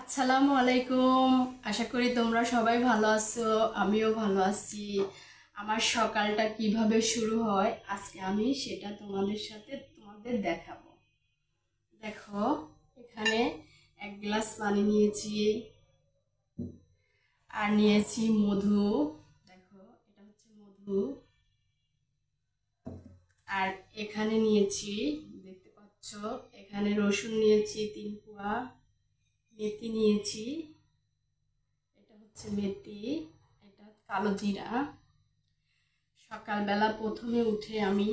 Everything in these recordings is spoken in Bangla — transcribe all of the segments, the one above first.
আসসালামু আলাইকুম। আশা করি তোমরা সবাই ভালো আছো, আমিও ভালো আছি। আমার সকালটা কিভাবে শুরু হয় আজকে আমি সেটা তোমাদের দেখাবো। দেখো, এখানে 1 গ্লাস পানি নিয়েছি আর নিয়েছি মধু। দেখো, এটা হচ্ছে মধু। আর এখানে নিয়েছি, দেখতে পাচ্ছ, এখানে রসুন নিয়েছি 3 কোয়া, মেথি নিয়েছি, এটা হচ্ছে মেথি, এটা কালো জিরা। সকালবেলা প্রথমে উঠে আমি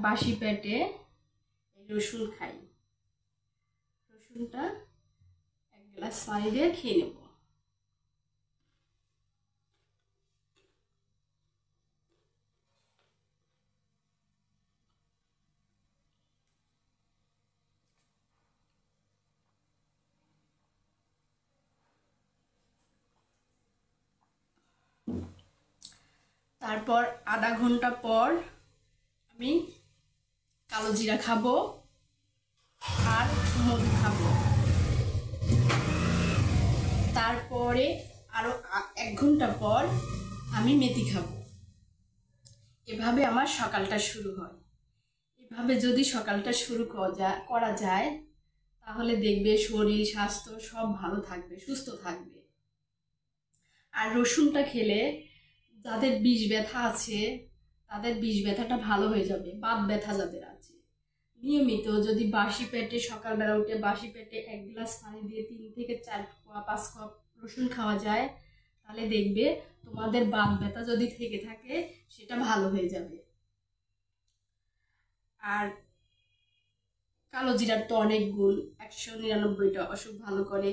বাসি পেটে এই রসুন খাই। রসুনটা 1 গ্লাস পানি দিয়ে খেয়ে নেব। তারপর আধা ঘন্টা পর আমি কালো জিরা খাবো আর মধু খাবো। তারপরে আরো 1 ঘন্টা পর আমি মেথি খাবো। এভাবে আমার সকালটা শুরু হয়। এভাবে যদি সকালটা শুরু করা যায় তাহলে দেখবে শরীর স্বাস্থ্য সব ভালো থাকবে, সুস্থ থাকবে। আর রসুনটা খেলে যাদের বিষ ব্যথা আছে তাদের বিষ ব্যথাটা ভালো হয়ে যাবে। বাত ব্যথা যাদের আছে, নিয়মিত যদি বাসি পেটে সকালবেলা উঠে বাসি পেটে 1 গ্লাস পানি দিয়ে 3 থেকে 4 কোয়া 5 কাপ রসুন খাওয়া যায় তাহলে দেখবে তোমাদের বাত ব্যথা যদি থেকে থাকে সেটা ভালো হয়ে যাবে। আর কালো জিরার তো অনেক গুণ, 199টা অসুখ ভালো করে।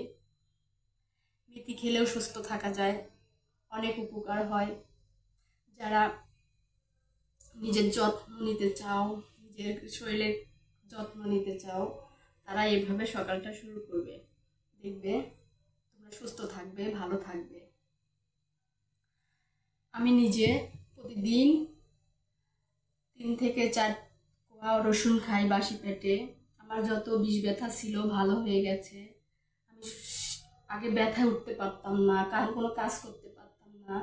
মেথি খেলেও সুস্থ থাকা যায়, অনেক উপকার হয়। যারা নিজের যত্ন নিতে চাও, নিজের শরীরের যত্ন নিতে চাও, তারা এভাবে সকালটা শুরু করবে, দেখবে তোমরা সুস্থ থাকবে, ভালো থাকবে। আমি নিজে প্রতিদিন 3 থেকে 4 কোয়া রসুন খাই বাসি পেটে। আমার যত বিষ ব্যথা ছিল ভালো হয়ে গেছে। আমি আগে ব্যথায় উঠতে পারতাম না, কোনো কাজ করতে পারতাম না,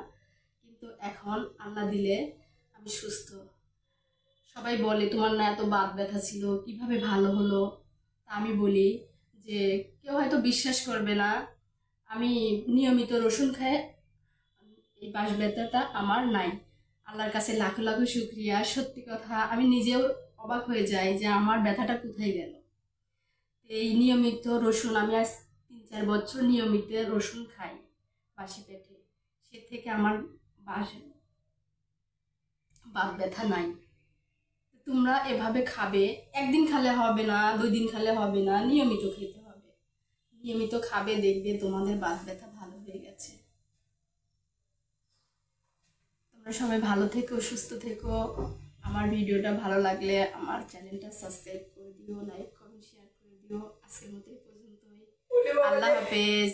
কিন্তু এখন আল্লাহ দিলে আমি সুস্থ। সবাই বলে তোমার না এত বাত ব্যথা ছিল, কিভাবে ভালো হলো? তা আমি বলি যে কেউ হয়তো বিশ্বাস করবে না, আমি নিয়মিত রসুন খাই, এই বাত ব্যথাটা আমার নাই। আল্লাহর কাছে লাখো লাখো শুকরিয়া। সত্যি কথা, আমি নিজেও অবাক হয়ে যাই যে আমার ব্যথাটা কোথায় গেল। এই নিয়মিত রসুন আমি আজ 3-4 বছর নিয়মিত রসুন খাই বাসি পেটে, সে থেকে আমার বাত ব্যথা নাই। তোমরা এভাবে খাবে, একদিন খেলে হবে না, 2 দিন খেলে হবে না, নিয়মিত খেতে হবে। নিয়মিত খাবে, দেখবে তোমাদের বাত ব্যথা ভালো হয়ে গেছে। তোমরা সবাই ভালো থেকো, সুস্থ থেকো। আমার ভিডিওটা ভালো লাগলে আমার চ্যানেলটা সাবস্ক্রাইব করে দিও, লাইক কমেন্ট শেয়ার করে দিও। আজকের মতো এই পর্যন্তই। আল্লাহ হাফেজ।